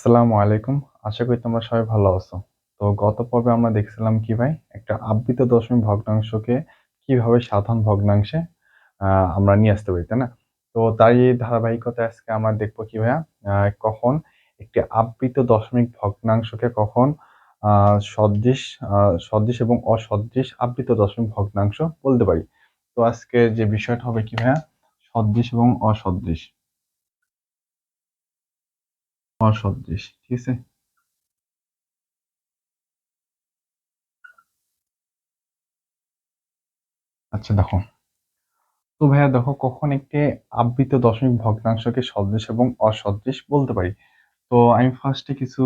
আসসালামু আলাইকুম। আশা করি তোমরা সবাই ভালো আছো। তো গত পর্বে আমরা দেখছিলাম কি ভাই, একটা আবৃত দশমিক ভগ্নাংশকে কিভাবে সাধারণ ভগ্নাংশে আ আমরা নিয়ে আসতে পারি, তাই না? তো তারই ধারাবাহিকতায় আজকে আমরা দেখব কি ভাইয়া, কখন একটি আবৃত দশমিক ভগ্নাংশকে কখন আ সদৃশ আ সদৃশ এবং অসদৃশ আবৃত দশমিক ভগ্নাংশ বলতে পারি। তো আজকে যে বিষয়টা হবে কি ভাইয়া, সদৃশ এবং অসদৃশ। অসদৃশ, ঠিক আছে? আচ্ছা দেখো। তো ভাইয়া দেখো, কখন একটি আবৃত দশমিক ভগ্নাংশকে সদৃশ এবং অসদৃশ বলতে পারি। তো আমি ফার্স্টে কিছু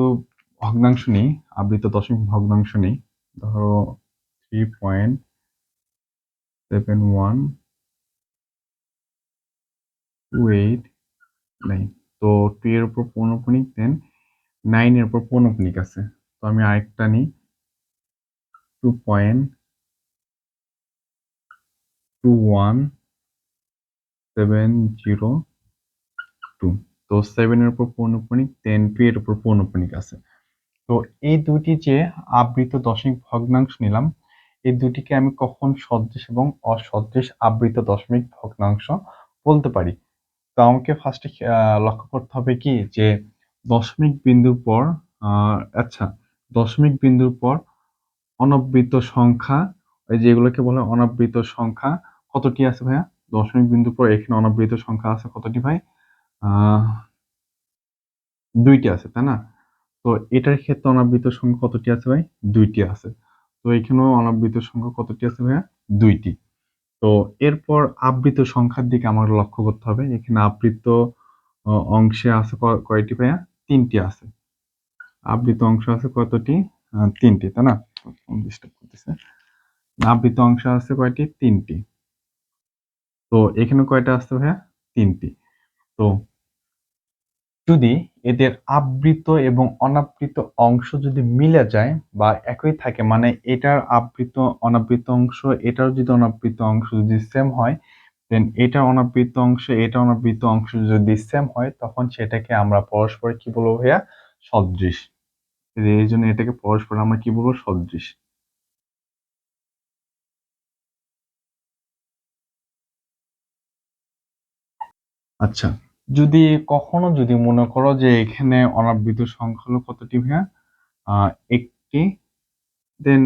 ভগ্নাংশ নিই, আবৃত দশমিক ভগ্নাংশ নিই। ধরো 3.7128 9। তো 2 এর উপর পৌনঃপুনিক, দেন 9 এর উপর পৌনঃপুনিক আছে। তো আমি আরেকটা নিই, 2.21702। তো 7 এর উপর পৌনঃপুনিক, দেন 2 এর উপর পৌনঃপুনিক আছে। তো এই দুটি যে আবৃত দশমিক ভগ্নাংশ নিলাম, এই দুটিকে আমি কখন সদৃশ এবং অসদৃশ আবৃত দশমিক ভগ্নাংশ বলতে পারি। তো আমাকে ফার্স্টে লক্ষ্য করতে হবে কি যে দশমিক বিন্দুর পর আচ্ছা, দশমিক বিন্দুর পর অনাবৃত সংখ্যা, এই যেগুলোকে বলা হয় অনাবৃত সংখ্যা, কতটি আছে ভাইয়া? দশমিক বিন্দুর পর এখানে অনাবৃত সংখ্যা আছে কতটি ভাই? আহ ২ টি আছে, তাই না? তো এটার ক্ষেত্রে অনাবৃত সংখ্যা কতটি আছে ভাই? ২ টি আছে। তো এখানেও অনাবৃত সংখ্যা কতটি আছে ভাইয়া? ২ টি। তো এরপর আবৃত সংখ্যার দিকে আমার লক্ষ্য করতে হবে। এখানে আবৃত অংশে আছে কয়টি ভাইয়া? ৩ টি আছে। আবৃত অংশ আছে কতটি? ৩ টি, তাই না? ফোন ডিস্টার্ব করতেছে। আবৃত অংশ আছে কয়টি? ৩ টি। তো এখানে কয়টা আছে ভাইয়া? ৩ টি। তো যদি এদের আবৃত এবং অনাবৃত অংশ যদি মিলে যায় বা একই থাকে, মানে এটার আবৃত অনাবৃত অংশ, এটার যদি অনাবৃত অংশ যদি সেম হয়, দেন এটার অনাবৃত অংশ, এটা অনাবৃত অংশ যদি সেম হয়, তখন সেটাকে আমরা পরস্পর কি বলবো ভাইয়া? সদৃশ। এই জন্য এটাকে পরস্পর আমরা কি বলবো? সদৃশ। আচ্ছা, যদি কখনো যদি মনে করো যে এখানে অনাবৃত সংখ্যা হলো কতটি ভাইয়া? একটি, দেন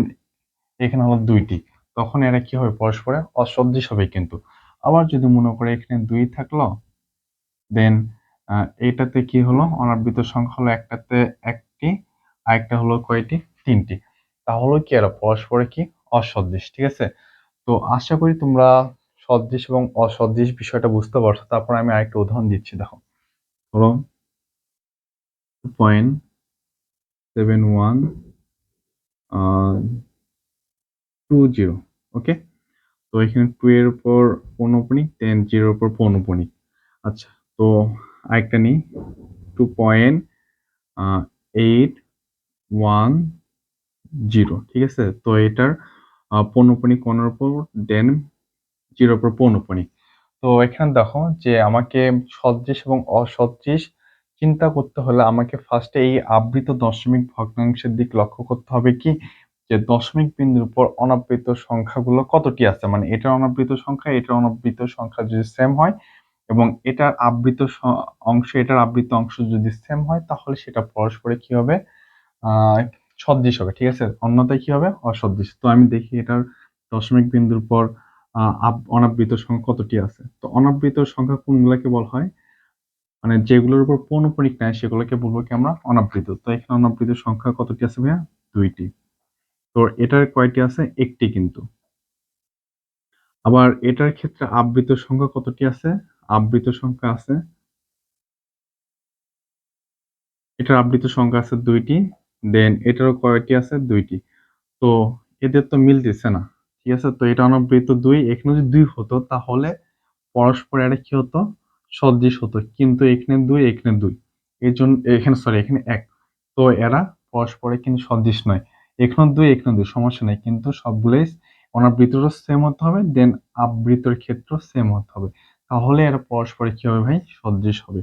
এখানে হলো ২ টি। তখন এরা কি হবে? পরস্পরে অসদৃশ হবে কিন্তু। আবার যদি মনে করো এখানে ২ থাকলো, দেন আ এইটাতে কি হলো? অনাবৃত সংখ্যা হলো একটাতে ১ টি, আরেকটা হলো কয়টি? ৩ টি। তাহলে কি এরা পরস্পরে কি? অসদৃশ। ঠিক আছে? তো আশা করি তোমরা সদৃশ এবং অসদৃশ বিষয়টা বুঝতে পারছো। তারপর আমি আরেকটা উদাহরণ দিচ্ছি, দেখো। ধরো 2.71 আ 20, ওকে? তো এখানে 2 এর উপর পৌনঃপুনিক, দেন 0 এর উপর পৌনঃপুনিক। আচ্ছা, তো আরেকটা নিই, 2.810, ঠিক আছে? তো এটার পৌনঃপুনিক কোণের উপর, দেন 0 এর উপর পৌনঃপুনিক। তো এখানে দেখো যে আমাকে সদৃশ এবং অসদৃশ চিন্তা করতে হলে আমাকে ফার্স্টে এই আবৃত দশমিক ভগ্নাংশের দিক লক্ষ্য করতে হবে কি যে দশমিক বিন্দুর উপর অনাবৃত সংখ্যাগুলো কতটি আছে, মানে এটার অনাবৃত সংখ্যা, এটার অনাবৃত সংখ্যা যদি সেম হয় এবং এটার আবৃত অংশ, এটার আবৃত অংশ যদি সেম হয়, তাহলে সেটা পরস্পরে কি হবে? আহ সদৃশ হবে, ঠিক আছে? অন্যথায় কি হবে? অসদৃশ। তো আমি দেখি এটার দশমিক বিন্দুর পর অনাবৃত সংখ্যা কতটি আছে। তো অনাবৃত সংখ্যা কোনগুলোকে বলা হয়? মানে যেগুলোর উপর পৌনঃপুনিক নাই সেগুলোকে বলবো কি আমরা? অনাবৃত। তো এখানে অনাবৃত সংখ্যা কতটি আছে ভাইয়া? ২ টি। তো এটার কয়টি আছে? ১ টি কিন্তু। আবার এটার ক্ষেত্রে আবৃত সংখ্যা কতটি আছে? আবৃত সংখ্যা আছে, এটার আবৃত সংখ্যা আছে ২ টি। দেন এটারও কয়টি আছে? ২ টি। তো এদের তো মিলতেছে না। ঠিক আছে? তো এটা অনাবৃত ২, এখানে যদি ২ হতো তাহলে পরস্পর এরা কি হতো? সদৃশ হতো। কিন্তু এখানে ২, এখানে ২। এখানে সরি, এখানে ১। তো এরা পরস্পরে কিন্তু সদৃশ নয়। এখানেও ২, এখানেও ২, সমস্যা নাই। কিন্তু সবগুলোই অনাবৃতরও সেম হতে হবে, দেন আবৃতর ক্ষেত্রেও সেম হতে হবে। তাহলে এরা পরস্পরে কি হবে ভাই? সদৃশ হবে।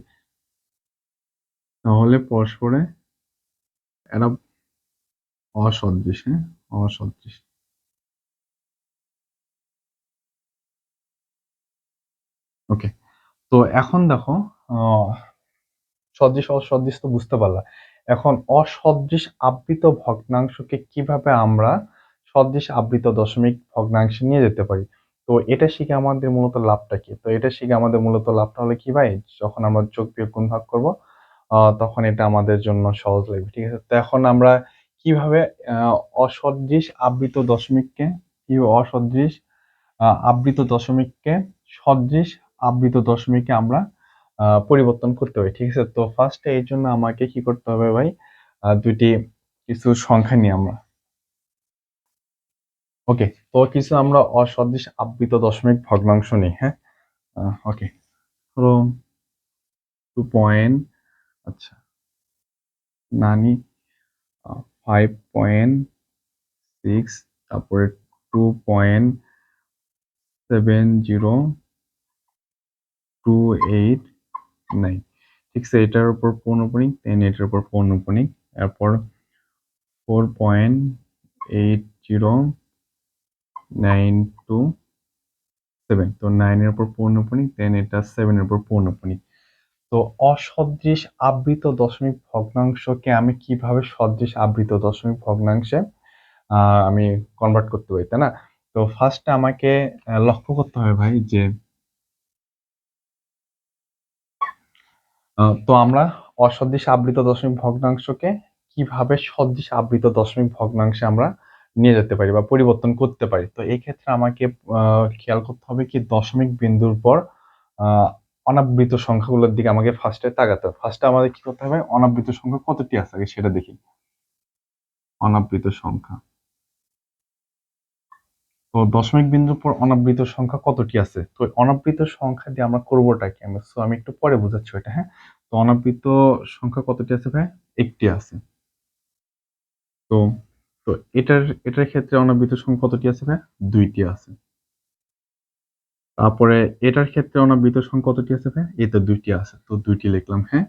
তাহলে পরস্পরে এরা অসদৃশ, হ্যাঁ, অসদৃশ। ওকে, তো এখন দেখো, আহ, সদৃশ অসদৃশ তো বুঝতে পারলা। এখন অসদৃশ আবৃত ভগ্নাংশকে কিভাবে আমরা সদৃশ আবৃত দশমিক ভগ্নাংশে নিয়ে যেতে পারি। তো এটা শিখে আমাদের মূলত লাভটা কি? তো এটা শিখে আমাদের মূলত লাভটা হলো কি ভাই, যখন আমরা যোগ বিয়োগ গুণ ভাগ করব, তখন এটা আমাদের জন্য সহজ লাগবে। ঠিক আছে, তো এখন আমরা কিভাবে আহ, অসদৃশ আবৃত দশমিককে কি অসদৃশ আবৃত দশমিককে সদৃশ আবৃত দশমিকে আমরা পরিবর্তন করতে পারি। ঠিক আছে, তো ফার্স্টে এই জন্য আমাকে কি করতে হবে ভাই, দুইটি কিছু সংখ্যা নিয়ে আমরা, ওকে, তো কিছু আমরা অসদৃশ আবৃত দশমিক ভগ্নাংশ নিই, হ্যাঁ। ওকে, ধরো 2 পয়েন্ট, আচ্ছা, নানি 5.6, তারপরে 2.7028 9। ঠিক আছে, এটার উপর পৌনঃপুনিক, দেন এটার উপর পৌনঃপুনিক, এরপর 4.8092 7। তো 9-এর উপর পৌনঃপুনিক, দেন এটা 7-এর উপর পৌনঃপুনিক। তো অসদৃশ আবৃত দশমিক ভগ্নাংশকে আমি কিভাবে সদৃশ আবৃত দশমিক ভগ্নাংশে আমি কনভার্ট করতে পারি, তাই না? তো ফার্স্টে আমাকে লক্ষ্য করতে হবে ভাই যে তো আমরা অসদৃশ আবৃত দশমিক ভগ্নাংশকে কিভাবে সদৃশ আবৃত দশমিক ভগ্নাংশে আমরা নিয়ে যেতে পারি বা পরিবর্তন করতে পারি। তো এই ক্ষেত্রে আমাকে খেয়াল করতে হবে কি, দশমিক বিন্দুর পর আহ, অনাবৃত সংখ্যাগুলোর দিকে আমাকে ফার্স্টে তাকাতে হবে। ফার্স্টে আমাদের কি করতে হবে, অনাবৃত সংখ্যা কতটি আছে আগে সেটা দেখি। অনাবৃত সংখ্যা, তো দশমিক বিন্দুর পর অনাবৃত সংখ্যা কতটি আছে, তো অনাবৃত সংখ্যা দিয়ে আমরা করবোটা কি, আমি একটু পরে বোঝাচ্ছি এটা, হ্যাঁ। তো অনাবৃত সংখ্যা কতটি আছে ভাই, একটি আছে। তো তো এটার এটার ক্ষেত্রে অনাবৃত সংখ্যা কতটি আছে ভাই, দুইটি আছে। তারপরে এটার ক্ষেত্রে অনাবৃত সংখ্যা কতটি আছে ভাই, এই তো দুইটি আছে, তো দুইটি লিখলাম, হ্যাঁ।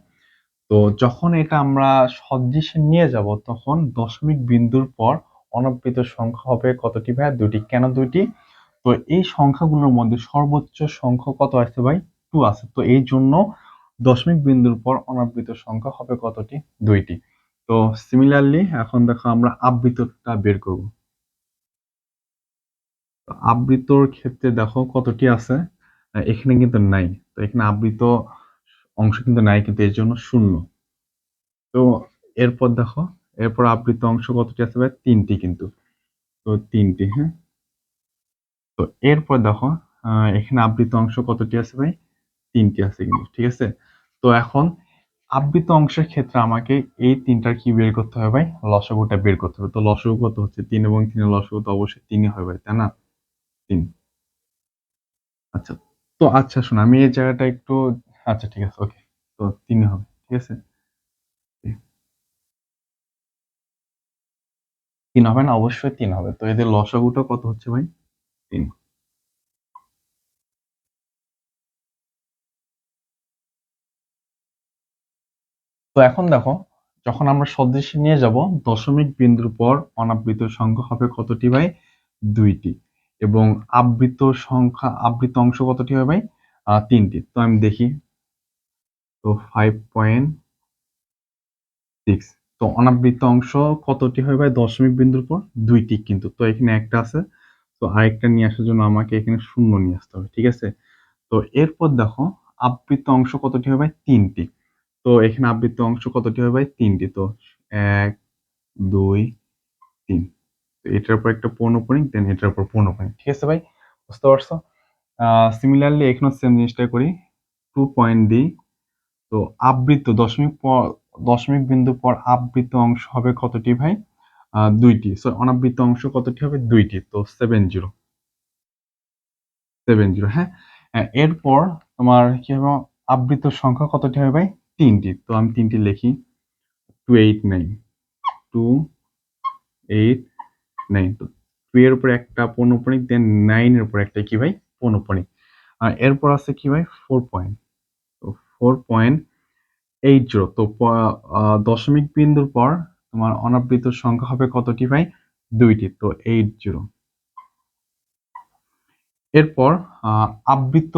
তো যখন এটা আমরা সদৃশে নিয়ে যাব, তখন দশমিক বিন্দুর পর অনাবৃত সংখ্যা হবে কতটি ভাই, দুইটি। কেন দুইটি? তো এই সংখ্যাগুলোর মধ্যে সর্বোচ্চ সংখ্যা কত আছে ভাই, 2 আছে। তো এই জন্য দশমিক বিন্দুর পর অনাবৃত সংখ্যা হবে কতটি, দুইটি। তো সিমিলারলি এখন দেখো আমরা আবৃতটা বের করব। তো আবৃতর ক্ষেত্রে দেখো কতটি আছে, এখানে কিন্তু নাই। তো এখানে আবৃত অংশ কিন্তু নাই, কিন্তু এর জন্য শূন্য। তো এরপর দেখো, এরপর আবৃত অংশ কতটি আছে ভাই, তিনটি কিন্তু। তো তিনটি, হ্যাঁ। তো এরপর দেখো, এখানে আবৃত অংশ কতটি আছে ভাই, তিনটি আছে কিন্তু, ঠিক আছে। তো এখন আবৃত অংশের ক্ষেত্রে আমাকে এই তিনটার কি বের করতে হবে ভাই, লসাগুটা বের করতে হবে। তো লসাগু কত হচ্ছে, 3 এবং 3 এর লসাগু তো অবশ্যই 3ই হয় ভাই, তাই না? 3। আচ্ছা, তো আচ্ছা শোনো, আমি এই জায়গাটা একটু, আচ্ছা ঠিক আছে, ওকে, তো 3 হবে, ঠিক আছে। 3 হবে না, অবশ্যই 3 হবে। তো এদের লসাগুটা কত হচ্ছে ভাই, 3। তো এখন দেখো, যখন আমরা সদৃশ নিয়ে যাব, দশমিক বিন্দুর পর অনাবৃত সংখ্যা হবে কতটি ভাই, দুইটি। এবং আবৃত অংশ কতটি হবে ভাই, তিনটি। তো আমি দেখি, তো 5.6। তো অনাবৃত অংশ কতটি হয় ভাই, দশমিক বিন্দুর পর দুইটি কিন্তু। তো এখানে একটা আছে, তো আরেকটা নিয়ে আসার জন্য আমাকে এখানে শূন্য নিয়ে আসতে হবে, ঠিক আছে। তো এরপর দেখো, আবৃত অংশ কতটি হবে ভাই, তিনটি। তো এখানে আবৃত অংশ কতটি হবে ভাই, তিনটি। তো 1 2 3। তো এটার উপর একটা পৌনঃপুনিক, দেন এটার উপর পৌনঃপুনিক, ঠিক আছে ভাই, বুঝতে পারছো? সিমিলারলি এখানেও সেম জিনিসটা করি, 2 পয়েন্ট দিই। তো আবৃত দশমিক বিন্দু পর আবৃত অংশ হবে কতটি ভাই, দুইটি। অনাবৃত অংশ কতটি হবে, দুইটি। তো 70 হ্যাঁ। এরপর তোমার কি হবে, আবৃত সংখ্যা কতটি হবে ভাই, তিনটি। তো আমি তিনটি লিখি, 289, 289। তো 2 এর উপর একটা পৌনঃপুনিক, দেন 9 এর উপর একটা কি ভাই, পৌনঃপুনিক। আর এরপর আছে কি ভাই, 4 পয়েন্ট। তো 4.80। তো দশমিক বিন্দুর পর তোমার অনাবৃত সংখ্যা হবে কতটি ভাই? 2টি, তো 80। এরপর আবৃত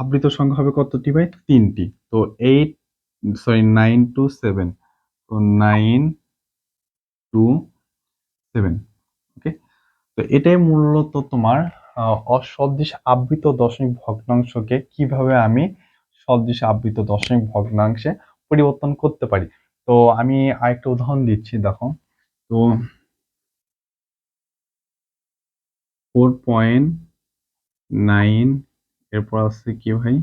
আবৃত সংখ্যা হবে কতটি ভাই? 3টি, তো 9 টু 7, তো 9 টু 7। ওকে, তো এটাই মূলত তোমার অসদৃশ আবৃত দশমিক ভগ্নাংশকে কিভাবে আমি সদৃশ আবৃত দশমিক ভগ্নাংশে পরিবর্তন করতে পারি। তো আমি আরেকটা উদাহরণ দিচ্ছি, দেখো। তো 4.9, এরপর আছে কি ভাই?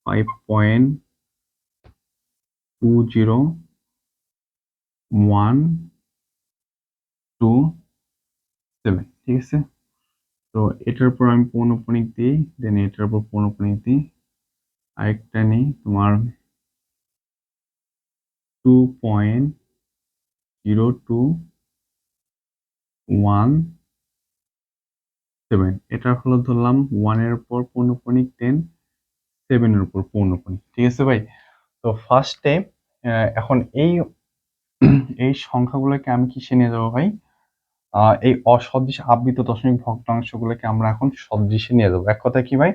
5.20127, ঠিক আছে। তো এটার উপর আমি পৌনঃপুনিক দিই, দেন এটার উপর পৌনঃপুনিক দিই। আরেকটা নেই তোমার 2.0217, এটা হলো ধরলাম 1 এর উপর পৌনঃপুনিক, দেন 7 এর উপর পৌনঃপুনিক, ঠিক আছে ভাই। তো ফার্স্টে এখন এই এই সংখ্যাগুলোকে আমি কিসে নিয়ে যাবো ভাই? এই অসদৃশ আবৃত দশমিক ভগ্নাংশগুলোকে আমরা এখন সদৃশে নিয়ে যাবো। এক কথায় কি ভাই?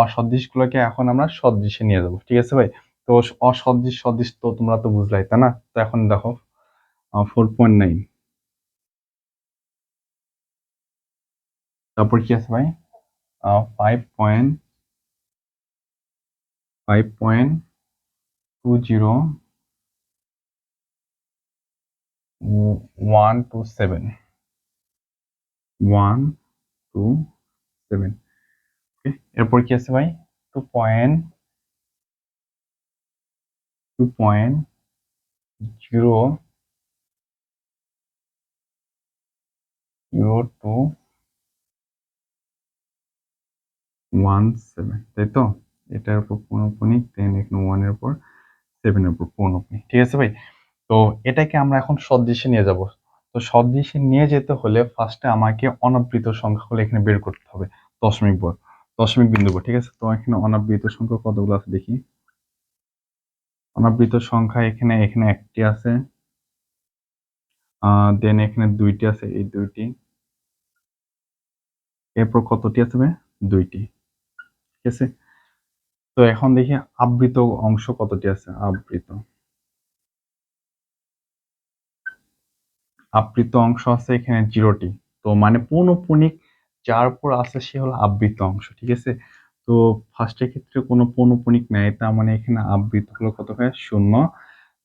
অসদৃশগুলোকে এখন আমরা সদৃশে নিয়ে যাবো, ঠিক আছে ভাই। তো অসদৃশ সদৃশ তো তোমরা তো বুঝলাই, তাই না? তো এখন দেখো 4.9, তারপর কি আছে ভাই? 5.5.20 127, 127। ওকে, এরপর কি আছে ভাই? 2.00217, তাই তো? এটার উপর পৌনঃপুনিক, দেন এখানে 1 এর উপর 7 এর উপর পৌনঃপুনিক, ঠিক আছে ভাই। তো এটাকে আমরা এখন সদৃশে নিয়ে যাব। তো সদৃশে নিয়ে যেতে হলে ফার্স্টে আমাকে অনাবৃত সংখ্যাগুলো এখানে বের করতে হবে, দশমিক বিন্দু পর, ঠিক আছে। তো এখানে অনাবৃত সংখ্যা কতগুলো আছে দেখি। অনাবৃত সংখ্যা এখানে এখানে একটি আছে, দেন এখানে 2টি আছে, এই 2টি। এরপর কতটি আছে ভাই? 2টি, ঠিক আছে। তো এখন দেখি আবৃত অংশ কতটি আছে। আবৃত অংশ আছে এখানে 0টি। তো মানে পৌনঃপুনিক যার উপর আছে সে হলো আবৃত অংশ, ঠিক আছে। তো ফার্স্টের ক্ষেত্রে কোনো পৌনঃপুনিক নেই, তার মানে এখানে আবৃত হলো কত ভাই? 0।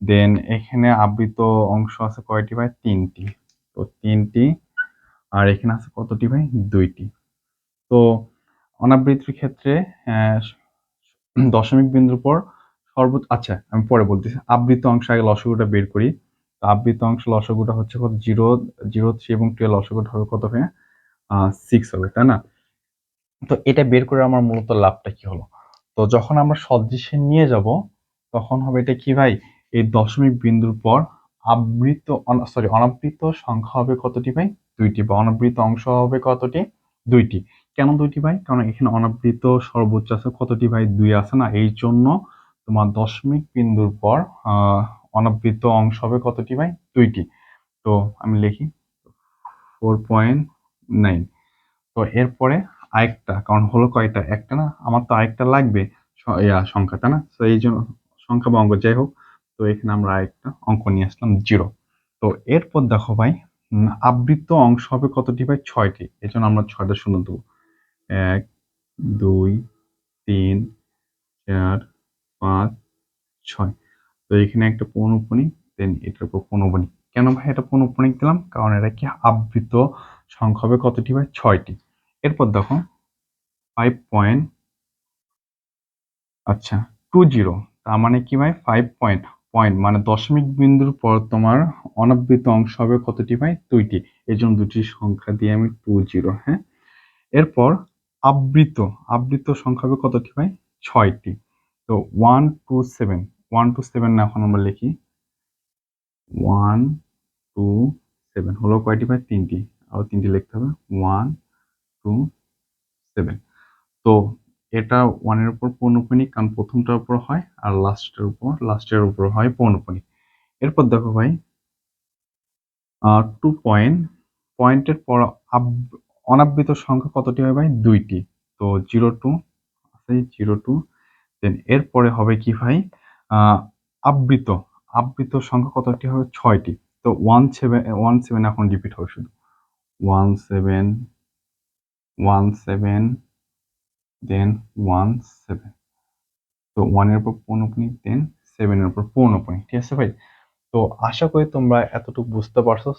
দেন এখানে আবৃত অংশ আছে কয়টি ভাই? 3টি, তো 3টি। আর এখানে আছে কতটি ভাই? 2টি। তো অনাবৃতের ক্ষেত্রে আহ, দশমিক বিন্দুর পর সর্বোচ্চ, আচ্ছা আমি পরে বলতেছি। আবৃত অংশ আগে লসাগুটা বের করি। তো আবৃত অংশ লসাগুটা হচ্ছে কত? 0, 3 এবং 2 এর লসাগুটা হবে কত ভাই? 6 হবে, তাই না? তো এটা বের করে আমার মূলত লাভটা কি হলো? তো যখন আমরা সদৃশে নিয়ে যাব তখন হবে এটা কি ভাই? এই দশমিক বিন্দুর পর অনাবৃত সংখ্যা হবে কতটি ভাই? 2টি, বা অনাবৃত অংশ হবে কতটি? 2টি। কেন 2টি ভাই? কারণ এখানে অনাবৃত সর্বোচ্চ আছে কতটি ভাই? 2 আছে না, এই জন্য তোমার দশমিক বিন্দুর পর অনাবৃত অংশ হবে কতটি ভাই? 2টি। তো আমি লিখি 4.9। তো এরপরে আরেকটা, কারণ হলো কয়টা? একটা না, আমার তো আরেকটা লাগবে সংখ্যা, তাই না? তো এই জন্য সংখ্যা বা অঙ্ক যাই হোক, তো এখানে আমরা আরেকটা অঙ্ক নিয়ে আসলাম 0। তো এরপর দেখো ভাই, আবৃত অংশ হবে কতটি ভাই? 6টি, এই জন্য আমরা 6টা শূন্য দেবো। 1, 2, 3, 4, 5, 6। তো এখানে একটা পৌনঃপুনিক, দেন এটার উপর পৌনঃপুনিক। কেন ভাই এটা পৌনঃপুনিক দিলাম? কারণ এটা কি আবৃত সংখ্যা হবে কতটি ভাই? 6টি। এরপর দেখো 5. আচ্ছা, 20, তার মানে কি ভাই? 5 পয়েন্ট মানে দশমিক বিন্দুর পর তোমার অনাবৃত অংশ হবে কতটি ভাই? 2টি। এই জন্য দুটি সংখ্যা দিয়ে আমি 20, হ্যাঁ। এরপর আবৃত আবৃত সংখ্যা হবে কতটি ভাই? 6টি। তো 127, 127 না, এখন আমরা লিখি 127 হলো কয়টি ভাই? 3টি। আরো 3টি লিখতে হবে, 127। তো এটা 1 এর উপর পৌনঃপুনিক, কারণ প্রথমটার উপর হয় আর লাস্টের উপর হয় পৌনঃপুনিক। এরপর দেখো ভাই পয়েন্টের পর অনাবৃত সংখ্যা কতটি হবে ভাই? 2টি। তো 02 আছে 02, দেন এরপরে হবে কি ভাই? আহ, আবৃত আবৃত সংখ্যা কতটি হবে? 6টি। তো 17 এখন রিপিট হবে শুধু 17 17, দেন 17। তো 1 এর উপর পৌনঃপুনিক, দেন 7 এর উপর পৌনঃপুনিক। ঠিক আছে ভাই? তো আশা করি তোমরা এতটুকু বুঝতে পারছো।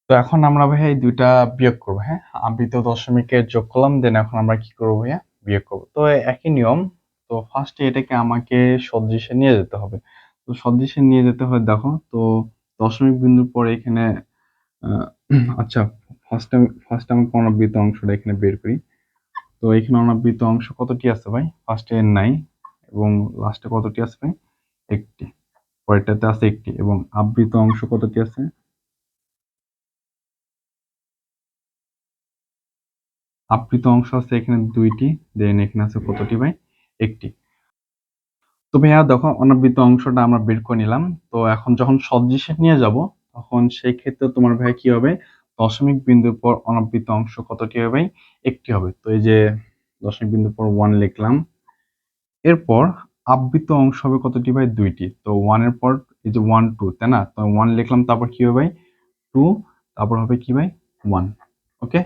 তো এখন আমরা ভাইয়া এই দুইটা বিয়োগ করবো। হ্যাঁ, আবৃত দশমিকের যোগ করলাম, দেন এখন আমরা কি করবো ভাইয়া? বিয়োগ করবো। তো একই নিয়ম। তো ফার্স্টে এটাকে আমাকে সদৃশে নিয়ে যেতে হবে। তো সদৃশে নিয়ে যেতে হয়, দেখো তো দশমিক বিন্দুর পরে এখানে আচ্ছা, ফার্স্ট আমি অনাবৃত অংশটা এখানে বের করি। তো এখানে অনাবৃত অংশ কতটি আছে ভাই? ফার্স্টে নাই, এবং লাস্টে কতটি আছে ভাই? একটি। পরেরটাতে আছে একটি, এবং আবৃত অংশ কতটি আছে? আবৃত অংশ আছে এখানে 2টি, দেন এখানে আছে কতটি ভাই? একটি। তো ভাইয়া দেখো অনাবৃত অংশটা আমরা বের করে নিলাম। তো এখন যখন সদৃশে নিয়ে যাব, তখন সেই ক্ষেত্রে তোমার ভাই কি হবে? দশমিক বিন্দুর পর অনাবৃত অংশ কতটি হবে ভাই? একটি হবে। তো এই যে দশমিক বিন্দুর পর 1 লিখলাম। এরপর আবৃত অংশ হবে কতটি ভাই? 2টি। তো 1 এর পর এই যে 1 2, তাই না? তো 1 লিখলাম, তারপর কি হবে ভাই? 2, তারপর হবে কি ভাই? 1। ওকে।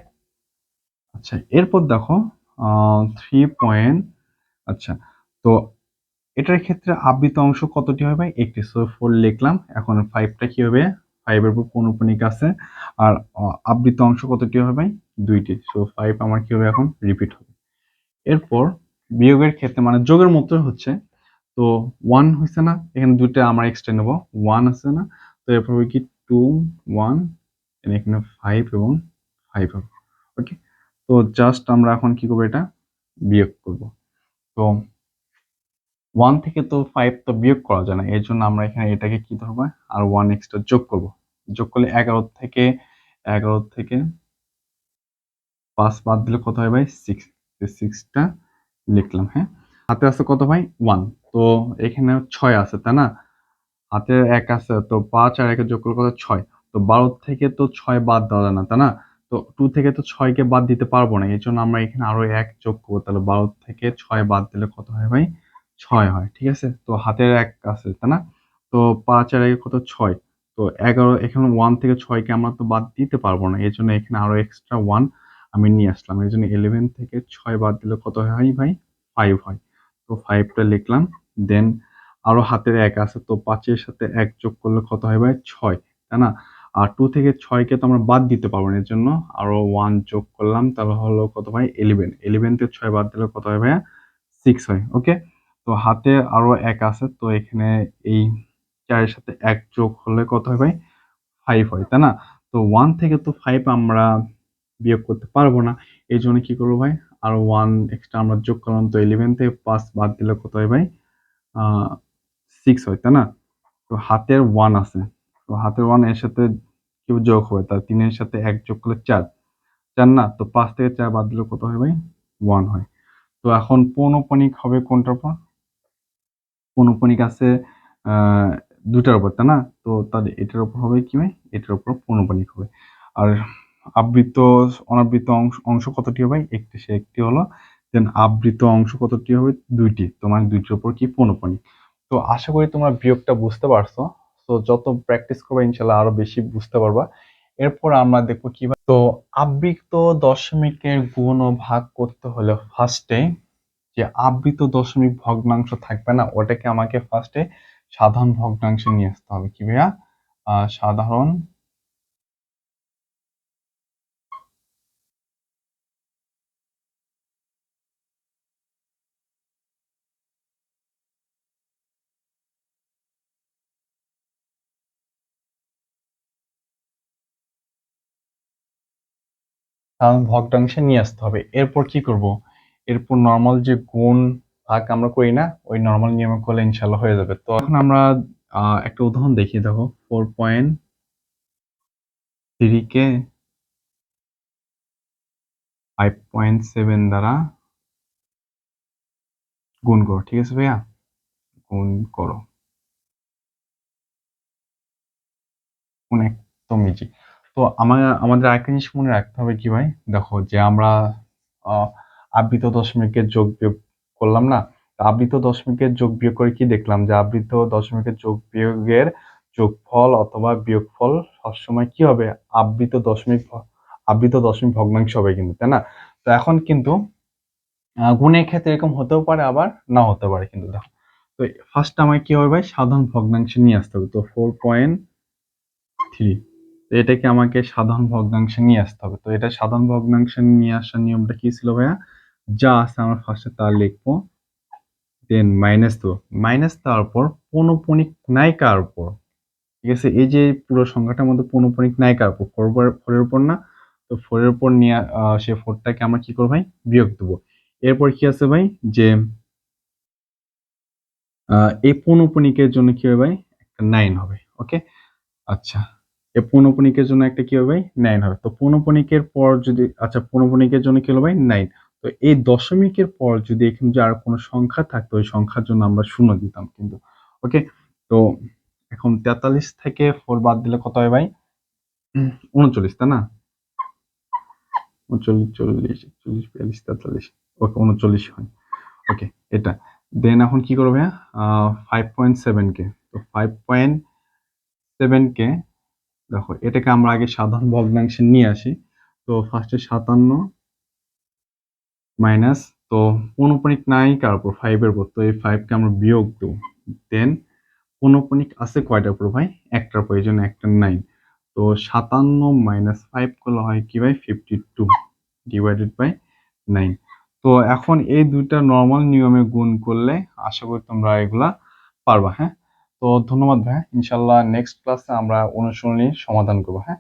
আচ্ছা, এরপর দেখো 3 পয়েন্ট। আচ্ছা, তো এটার ক্ষেত্রে আবৃত অংশ কতটি হবে ভাই? একটি। সো 4 লিখলাম। এখন 5টা কি হবে? 5 এর উপর পৌনঃপুনিক আছে। আর আবৃত অংশ কতটি হবে ভাই? 2টি। সো 5 আমার কি হবে? এখন রিপিট হবে। এরপর বিয়োগের ক্ষেত্রে মানে যোগের মতো হচ্ছে। তো 1 হয়েছে না, এখানে দুইটা আমরা এক্সট্রা নেব। 1 আছে না, তো এরপর হবে কি 2 1, এখানে 5 এবং 5 হবে। ওকে। তো জাস্ট আমরা এখন কি করবো? এটা বিয়োগ করব। তো 1 থেকে তো 5 তো বিয়োগ করা যায় না, এর জন্য আমরা এখানে এটাকে কি ধরবো? আর 1 এক্সট্রা যোগ করব। যোগ করলে 11 থেকে 5 বাদ দিলে কত হয় ভাই? 6। 6টা লিখলাম। হ্যাঁ, হাতে আছে কত ভাই? 1। তো এখানে 6 আছে, তাই না? হাতে 1 আছে, তো 5 আর 1 যোগ করলে কত? 6। তো 12 থেকে তো 6 বাদ দেওয়া যায় না, তাই না? তো 2 থেকে তো 6 কে বাদ দিতে পারবো না, এই জন্য আমরা এখানে আরো 1 যোগ করবো। তাহলে 12 থেকে 6 বাদ দিলে কত হয় ভাই? 6 হয়। ঠিক আছে, তো হাতের 1 আছে, তাই না? তো 5 আর 1 কত? 6। তো 11, এখানে 1 থেকে 6 কে আমরা তো বাদ দিতে পারবো না, এই জন্য এখানে আরো এক্সট্রা 1 আমি নিয়ে আসলাম। এই জন্য 11 থেকে 6 বাদ দিলে কত হয় ভাই? 5 হয়। তো 5টা লিখলাম। দেন আরো হাতের 1 আছে, তো 5 এর সাথে 1 যোগ করলে কত হয় ভাই? 6, তাই না? আর 2 থেকে 6 কে তো আমরা বাদ দিতে পারবো না, এর জন্য আরো 1 যোগ করলাম, তাহলে হলো কত ভাই? 11। 11 থেকে 6 বাদ দিলে কত হয় ভাইয়া? 6 হয়। ওকে। তো হাতে আরো 1 আছে, তো এখানে এই 4 এর সাথে 1 যোগ হলে কত হয় ভাই? 5 হয়, তাই না? তো 1 থেকে তো 5 আমরা বিয়োগ করতে পারবো না, এই জন্য কি করবো ভাই? আরো 1 এক্সট্রা আমরা যোগ করলাম। তো 11 থেকে 5 বাদ দিলে কত হয় ভাই? 6 হয়, তাই না? তো হাতের 1 আছে, তো হাতের 1 এর সাথে কেউ যোগ হবে, তার 3 এর সাথে 1 যোগ করলে 4। 4 না, তো 5 থেকে 4 বাদ দিলে কত হয় ভাই? 1 হয়। তো এখন পৌনঃপুনিক হবে কোনটার উপর? পৌনঃপুনিক আছে আহ দুটার উপর, তাই না? তো তাহলে এটার উপর হবে কি ভাই? এটার উপর পৌনঃপুনিক হবে। আর আবৃত অনাবৃত অংশ অংশ কতটি হবে ভাই? একটি। সে একটি হলো। দেন আবৃত অংশ কতটি হবে? 2টি। তোমার দুইটির উপর কি? পৌনঃপুনিক। তো আশা করি তোমরা বিয়োগটা বুঝতে পারছো। তো যত প্র্যাকটিস করবে ইনশাল্লাহ আরো বেশি বুঝতে পারবা। এরপর আমরা দেখবো কিভাবে। তো আবৃত দশমিকের গুণ ও ভাগ করতে হলে ফার্স্টে যে আবৃত দশমিক ভগ্নাংশ থাকবে না, ওটাকে আমাকে ফার্স্টে সাধারণ ভগ্নাংশে নিয়ে আসতে হবে। কি ভাইয়া? সাধারণ সাধারণ ভগ্নাংশে নিয়ে আসতে হবে। এরপর কি করব? এরপর নর্মাল যে গুণ ভাগ আমরা করি না, ওই নর্মাল নিয়মে করলে ইনশাল্লাহ হয়ে যাবে। তো এখন আমরা একটা উদাহরণ দেখিয়ে দেখো। 4.3 কে 5.7 দ্বারা গুণ করো। ঠিক আছে ভাইয়া? গুণ করো। গুণ একদম ইজি। তো আমাদের আরেকটা জিনিস মনে রাখতে হবে কি ভাই, দেখো যে আমরা আবৃত দশমিকের যোগ বিয়োগ করলাম না, আবৃত দশমিকের যোগ বিয়োগ করে কি দেখলাম যে আবৃত দশমিকের যোগ বিয়োগের যোগফল অথবা বিয়োগফল সবসময় কি হবে, আবৃত দশমিক ভগ্নাংশ হবে কিন্তু, তাই না? তো এখন কিন্তু গুণের ক্ষেত্রে এরকম হতেও পারে আবার না হতে পারে কিন্তু। দেখো, তো ফার্স্ট আমাকে কি হবে ভাই, সাধারণ ভগ্নাংশে নিয়ে আসতে হবে। তো 4.3, এটাকে আমাকে সাধারণ ভগ্নাংশে নিয়ে আসতে হবে। তো এটা সাধারণ ভগ্নাংশে নিয়ে আসার নিয়মটা কি ছিল ভাইয়া, যা আছে আমরা ফার্স্টে তা লিখবো, দেন মাইনাস দেবো, মাইনাস দেওয়ার পর পৌনঃপুনিক নাই কার উপর, ঠিক আছে? এই যে পুরো সংখ্যাটার মধ্যে পৌনঃপুনিক নাই কার উপর, ফোরের উপর না? তো ফোরের উপর নিয়ে সে ফোরটাকে আমরা কি করবো ভাই, বিয়োগ দেবো। এরপর কি আছে ভাই, যে এই পৌনঃপুনিকের জন্য কি হবে ভাই, একটা 9 হবে। ওকে, আচ্ছা, এই পৌনঃপুনিকের জন্য একটা কি হবে ভাই, 9 হবে। তো পৌনঃপুনিকের পর যদি, আচ্ছা, পৌনঃপুনিকের জন্য কি হলো ভাই, 9। তো এই দশমিকের পর যদি এখানে যে আর কোনো সংখ্যা থাকতো, ওই সংখ্যার জন্য আমরা 0 দিতাম কিন্তু। ওকে, তো এখন 43 থেকে 4 বাদ দিলে কত হয় ভাই, 39, তাই না? 39, 40, 41, 42, 43, ওকে 39 হয়। ওকে, এটা দেন এখন কি করবে, 5.7 কে, তো 5.7 কে দেখো, এটাকে আমরা আগে সাধারণ ভগ্নাংশে নিয়ে আসি। তো ফার্স্টে 57 মাইনাস, তো পৌনঃপুনিক নাই কার উপর, 5 এর উপর, তো এই 5 কে আমরা বিয়োগ দেব। দেন পৌনঃপুনিক আছে কয়টার উপর ভাই, একটার উপর, এই জন্য একটা 9। তো 57 মাইনাস 5 করলে হয় কি ভাই, 52 ডিভাইডেড বাই 9। তো এখন এই দুইটা নর্মাল নিয়মে গুণ করলে আশা করি তোমরা এগুলা পারবা। হ্যাঁ, তো ধন্যবাদ ভাই, ইনশাল্লাহ নেক্সট ক্লাসে আমরা অনুশীলনী সমাধান করবো। হ্যাঁ।